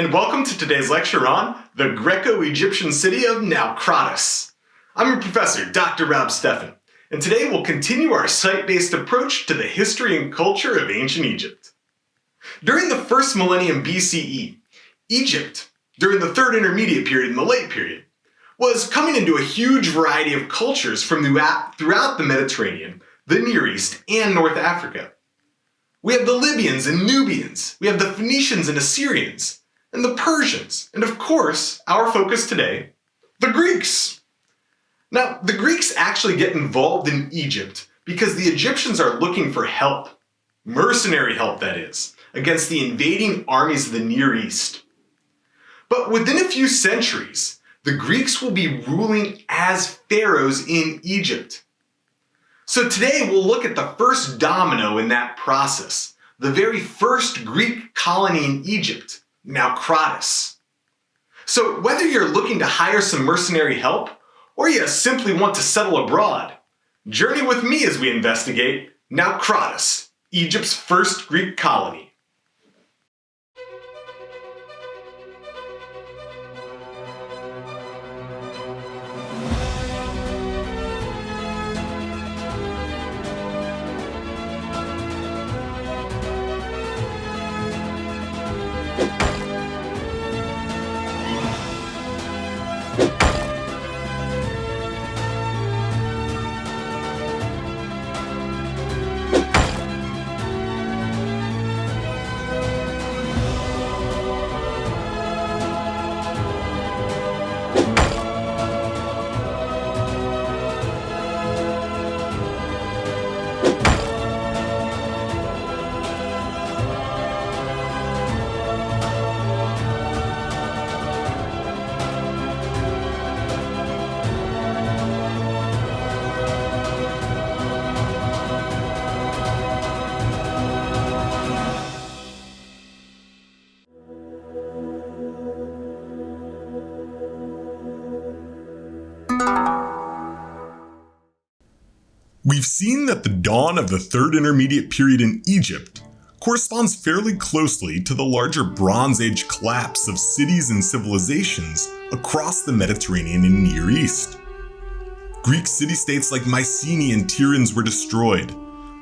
and welcome to today's lecture on the Greco-Egyptian city of Naukratis. I'm your professor, Dr. Rob Steffen, and today we'll continue our site-based approach to the history and culture of ancient Egypt. During the first millennium BCE, Egypt, during the Third Intermediate Period and the Late Period, was coming into a huge variety of cultures from throughout the Mediterranean, the Near East, and North Africa. We have the Libyans and Nubians, we have the Phoenicians and Assyrians, and the Persians, and of course, our focus today, the Greeks. Now, the Greeks actually get involved in Egypt because the Egyptians are looking for help, mercenary help that is, against the invading armies of the Near East. But within a few centuries, the Greeks will be ruling as pharaohs in Egypt. So today we'll look at the first domino in that process, the very first Greek colony in Egypt, Naukratis. So whether you're looking to hire some mercenary help, or you simply want to settle abroad, journey with me as we investigate Naukratis, Egypt's first Greek colony. We've seen that the dawn of the Third Intermediate Period in Egypt corresponds fairly closely to the larger Bronze Age collapse of cities and civilizations across the Mediterranean and Near East. Greek city-states like Mycenae and Tiryns were destroyed,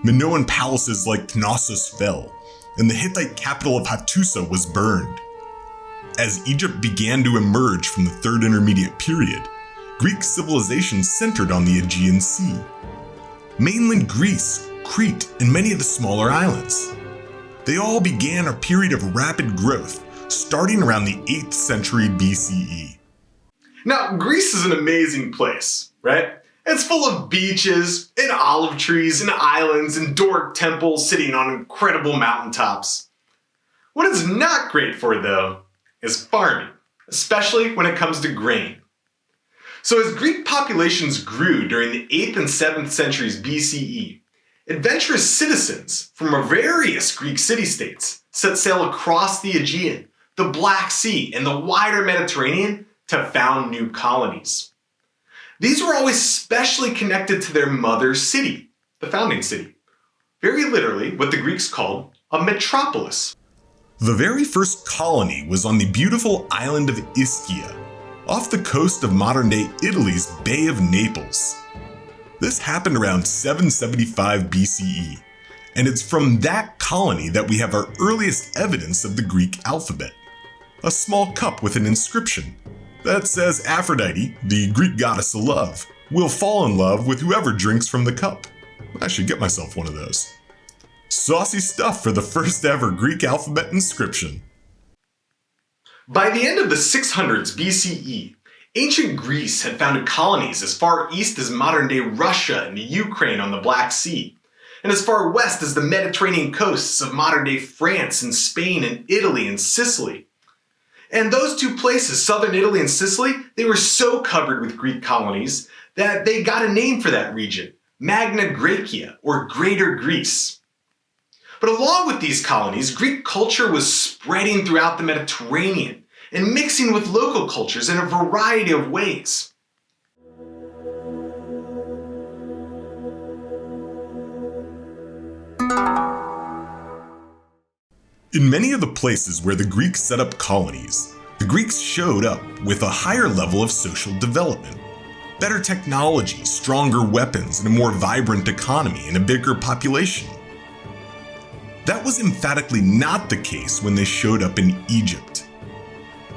Minoan palaces like Knossos fell, and the Hittite capital of Hattusa was burned. As Egypt began to emerge from the Third Intermediate Period, Greek civilization centered on the Aegean Sea. Mainland Greece, Crete, and many of the smaller islands. They all began a period of rapid growth, starting around the 8th century BCE. Now, Greece is an amazing place, right? It's full of beaches, and olive trees, and islands, and Doric temples sitting on incredible mountaintops. What it's not great for, though, is farming, especially when it comes to grain. So as Greek populations grew during the 8th and 7th centuries BCE, adventurous citizens from various Greek city-states set sail across the Aegean, the Black Sea, and the wider Mediterranean to found new colonies. These were always specially connected to their mother city, the founding city, very literally what the Greeks called a metropolis. The very first colony was on the beautiful island of Ischia, off the coast of modern-day Italy's Bay of Naples. This happened around 775 BCE, and it's from that colony that we have our earliest evidence of the Greek alphabet. A small cup with an inscription that says Aphrodite, the Greek goddess of love, will fall in love with whoever drinks from the cup. I should get myself one of those. Saucy stuff for the first ever Greek alphabet inscription. By the end of the 600s BCE, ancient Greece had founded colonies as far east as modern-day Russia and the Ukraine on the Black Sea, and as far west as the Mediterranean coasts of modern-day France and Spain and Italy and Sicily. And those two places, southern Italy and Sicily, they were so covered with Greek colonies that they got a name for that region, Magna Graecia, or Greater Greece. But along with these colonies, Greek culture was spreading throughout the Mediterranean and mixing with local cultures in a variety of ways. In many of the places where the Greeks set up colonies, the Greeks showed up with a higher level of social development, better technology, stronger weapons, and a more vibrant economy and a bigger population. That was emphatically not the case when they showed up in Egypt.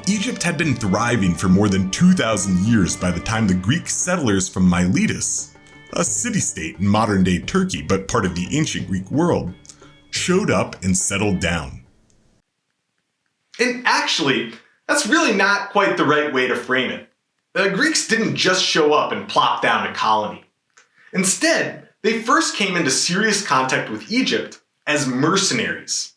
Egypt had been thriving for more than 2,000 years by the time the Greek settlers from Miletus, a city-state in modern-day Turkey but part of the ancient Greek world, showed up and settled down. And actually, that's really not quite the right way to frame it. The Greeks didn't just show up and plop down a colony. Instead, they first came into serious contact with Egypt as mercenaries.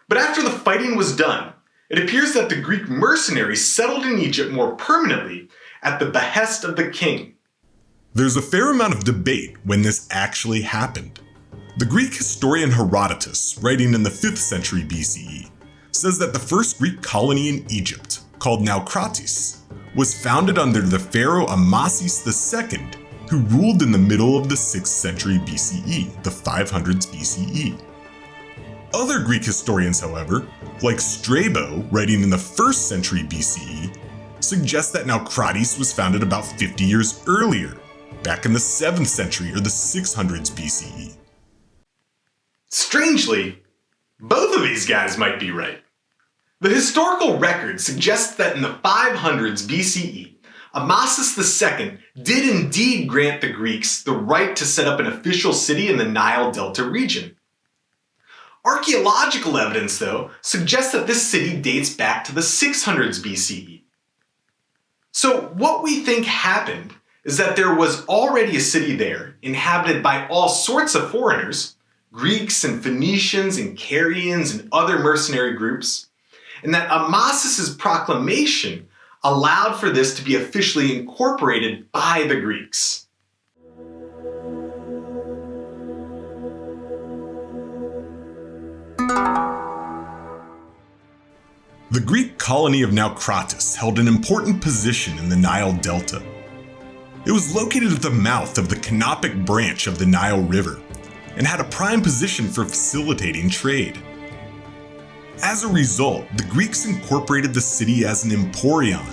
But after the fighting was done, it appears that the Greek mercenaries settled in Egypt more permanently at the behest of the king. There's a fair amount of debate when this actually happened. The Greek historian Herodotus, writing in the 5th century BCE, says that the first Greek colony in Egypt, called Naukratis, was founded under the pharaoh Amasis II, who ruled in the middle of the 6th century BCE, the 500s BCE. Other Greek historians, however, like Strabo, writing in the 1st century BCE, suggest that Naukratis was founded about 50 years earlier, back in the 7th century or the 600s BCE. Strangely, both of these guys might be right. The historical record suggests that in the 500s BCE, Amasis II did indeed grant the Greeks the right to set up an official city in the Nile Delta region. Archaeological evidence, though, suggests that this city dates back to the 600s BCE. So what we think happened is that there was already a city there inhabited by all sorts of foreigners, Greeks and Phoenicians and Carians and other mercenary groups, and that Amasis' proclamation allowed for this to be officially incorporated by the Greeks. The Greek colony of Naukratis held an important position in the Nile Delta. It was located at the mouth of the Canopic branch of the Nile River and had a prime position for facilitating trade. As a result, the Greeks incorporated the city as an emporion.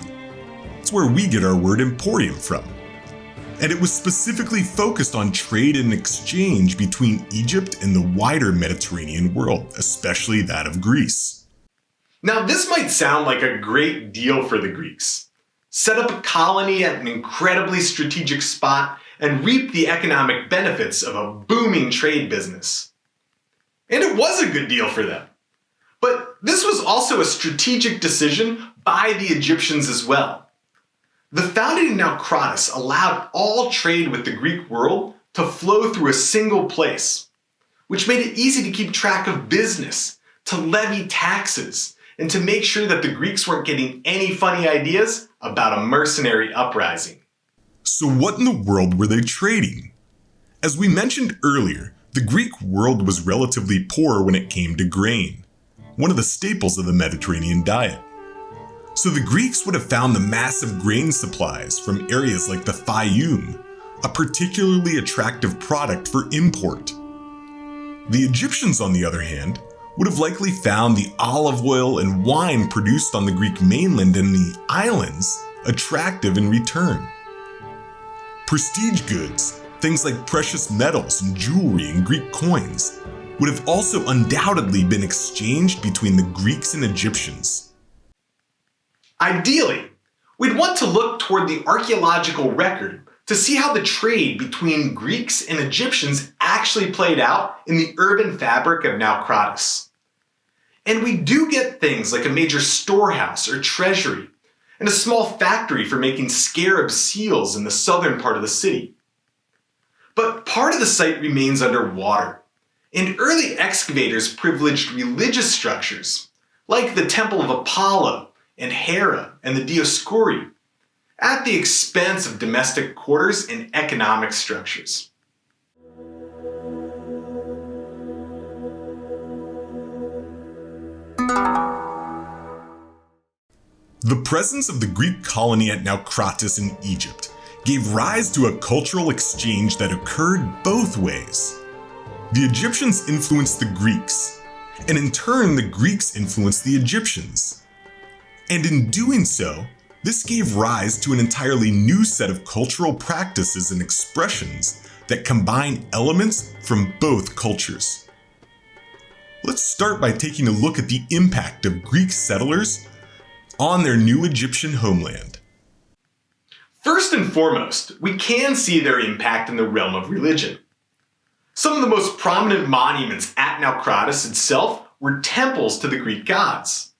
It's where we get our word emporium from. And it was specifically focused on trade and exchange between Egypt and the wider Mediterranean world, especially that of Greece. Now, this might sound like a great deal for the Greeks. Set up a colony at an incredibly strategic spot and reap the economic benefits of a booming trade business. And it was a good deal for them. But this was also a strategic decision by the Egyptians as well. The founding of Naukratis allowed all trade with the Greek world to flow through a single place, which made it easy to keep track of business, to levy taxes, and to make sure that the Greeks weren't getting any funny ideas about a mercenary uprising. So what in the world were they trading? As we mentioned earlier, the Greek world was relatively poor when it came to grain, one of the staples of the Mediterranean diet. So the Greeks would have found the massive grain supplies from areas like the Fayum, a particularly attractive product for import. The Egyptians, on the other hand, would have likely found the olive oil and wine produced on the Greek mainland and the islands attractive in return. Prestige goods, things like precious metals and jewelry and Greek coins, would have also undoubtedly been exchanged between the Greeks and Egyptians. Ideally, we'd want to look toward the archaeological record to see how the trade between Greeks and Egyptians actually played out in the urban fabric of Naukratis. And we do get things like a major storehouse or treasury, and a small factory for making scarab seals in the southern part of the city. But part of the site remains underwater, and early excavators privileged religious structures, like the Temple of Apollo and Hera and the Dioscuri, at the expense of domestic quarters and economic structures. The presence of the Greek colony at Naukratis in Egypt gave rise to a cultural exchange that occurred both ways. The Egyptians influenced the Greeks, and in turn the Greeks influenced the Egyptians. And in doing so, this gave rise to an entirely new set of cultural practices and expressions that combine elements from both cultures. Let's start by taking a look at the impact of Greek settlers on their new Egyptian homeland. First and foremost, we can see their impact in the realm of religion. Some of the most prominent monuments at Naukratis itself were temples to the Greek gods.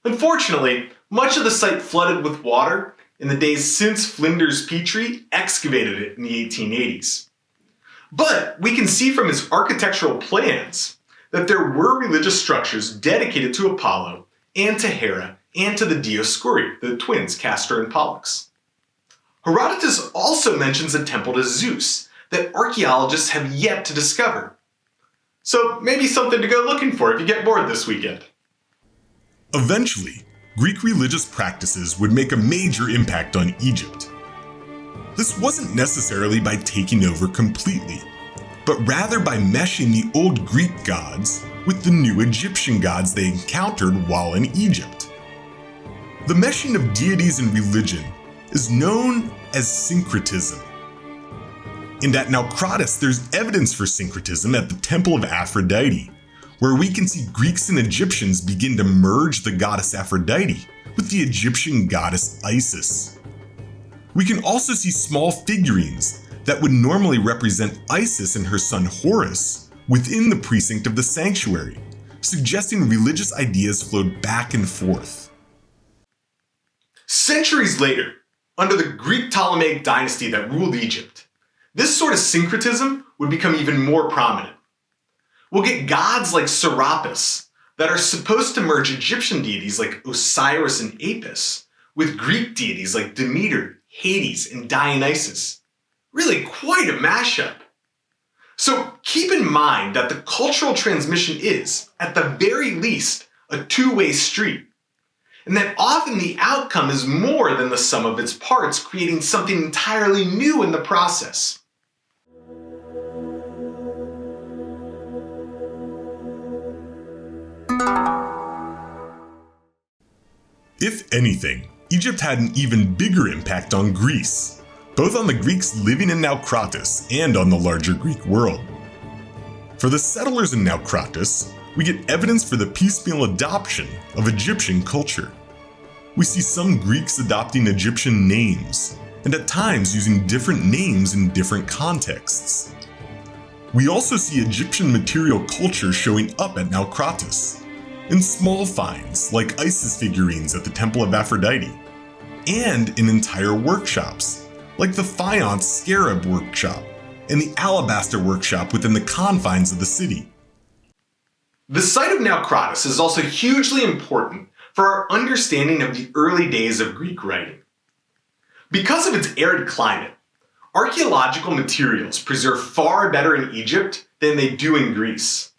Unfortunately, much of the site flooded with water in the days since Flinders Petrie excavated it in the 1880s. But we can see from his architectural plans that there were religious structures dedicated to Apollo and to Hera and to the Dioscuri, the twins Castor and Pollux. Herodotus also mentions a temple to Zeus that archaeologists have yet to discover. So maybe something to go looking for if you get bored this weekend. Eventually, Greek religious practices would make a major impact on Egypt. This wasn't necessarily by taking over completely, but rather by meshing the old Greek gods with the new Egyptian gods they encountered while in Egypt. The meshing of deities and religion is known as syncretism. And at Naukratis, there's evidence for syncretism at the Temple of Aphrodite, where we can see Greeks and Egyptians begin to merge the goddess Aphrodite with the Egyptian goddess Isis. We can also see small figurines that would normally represent Isis and her son Horus within the precinct of the sanctuary, suggesting religious ideas flowed back and forth. Centuries later, under the Greek Ptolemaic dynasty that ruled Egypt, this sort of syncretism would become even more prominent. We'll get gods like Serapis that are supposed to merge Egyptian deities like Osiris and Apis with Greek deities like Demeter, Hades, and Dionysus. Really quite a mashup. So keep in mind that the cultural transmission is, at the very least, a two-way street, and that often the outcome is more than the sum of its parts, creating something entirely new in the process. If anything, Egypt had an even bigger impact on Greece, both on the Greeks living in Naukratis and on the larger Greek world. For the settlers in Naukratis, we get evidence for the piecemeal adoption of Egyptian culture. We see some Greeks adopting Egyptian names, and at times using different names in different contexts. We also see Egyptian material culture showing up at Naukratis, in small finds like Isis figurines at the Temple of Aphrodite, and in entire workshops, like the faience scarab workshop and the alabaster workshop within the confines of the city. The site of Naukratis is also hugely important for our understanding of the early days of Greek writing. Because of its arid climate, archaeological materials preserve far better in Egypt than they do in Greece.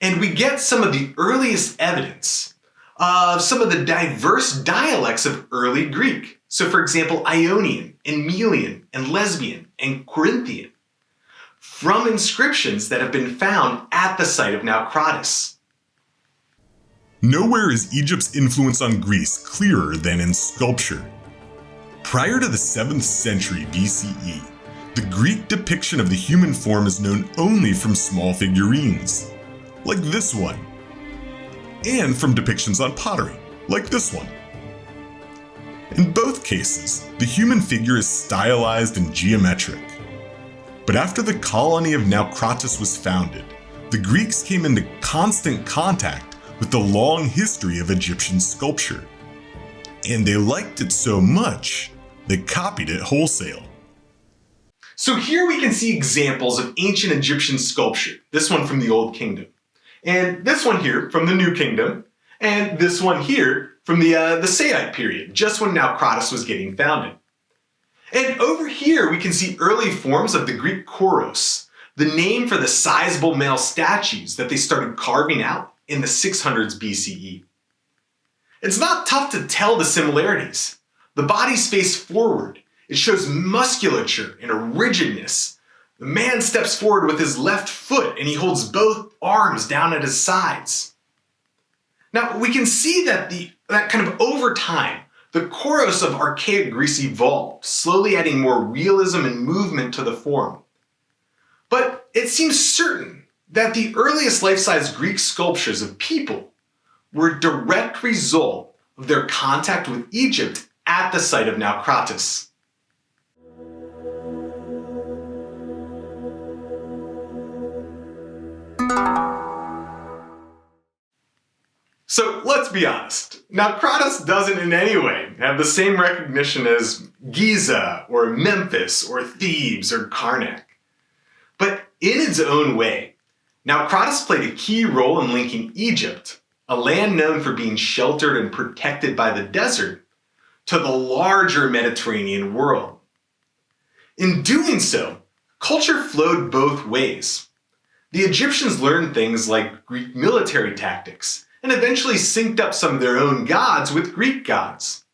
And we get some of the earliest evidence of some of the diverse dialects of early Greek. So for example, Ionian and Melian and Lesbian and Corinthian, from inscriptions that have been found at the site of Naukratis. Nowhere is Egypt's influence on Greece clearer than in sculpture. Prior to the 7th century BCE, the Greek depiction of the human form is known only from small figurines, like this one, and from depictions on pottery, like this one. In both cases, the human figure is stylized and geometric. But after the colony of Naukratis was founded, the Greeks came into constant contact with the long history of Egyptian sculpture. And they liked it so much, they copied it wholesale. So here we can see examples of ancient Egyptian sculpture, this one from the Old Kingdom, and this one here from the New Kingdom, and this one here from the Saite period, just when Naukratis was getting founded. And over here we can see early forms of the Greek kouros, the name for the sizable male statues that they started carving out in the 600s BCE. It's not tough to tell the similarities. The bodies face forward. It shows musculature and a rigidness The man steps forward with his left foot and he holds both arms down at his sides. Now, we can see that kind of over time, the chorus of archaic Greece evolved, slowly adding more realism and movement to the form. But it seems certain that the earliest life-size Greek sculptures of people were a direct result of their contact with Egypt at the site of Naukratis. So let's be honest, Naukratis doesn't in any way have the same recognition as Giza or Memphis or Thebes or Karnak. But in its own way, Naukratis played a key role in linking Egypt, a land known for being sheltered and protected by the desert, to the larger Mediterranean world. In doing so, culture flowed both ways. The Egyptians learned things like Greek military tactics, and eventually synced up some of their own gods with Greek gods.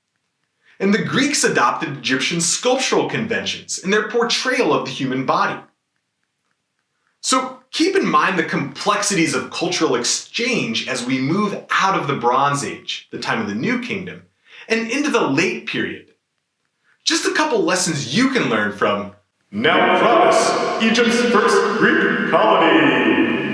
And the Greeks adopted Egyptian sculptural conventions in their portrayal of the human body. So keep in mind the complexities of cultural exchange as we move out of the Bronze Age, the time of the New Kingdom, and into the late period. Just a couple lessons you can learn from Naukratis, Egypt's first Greek colony.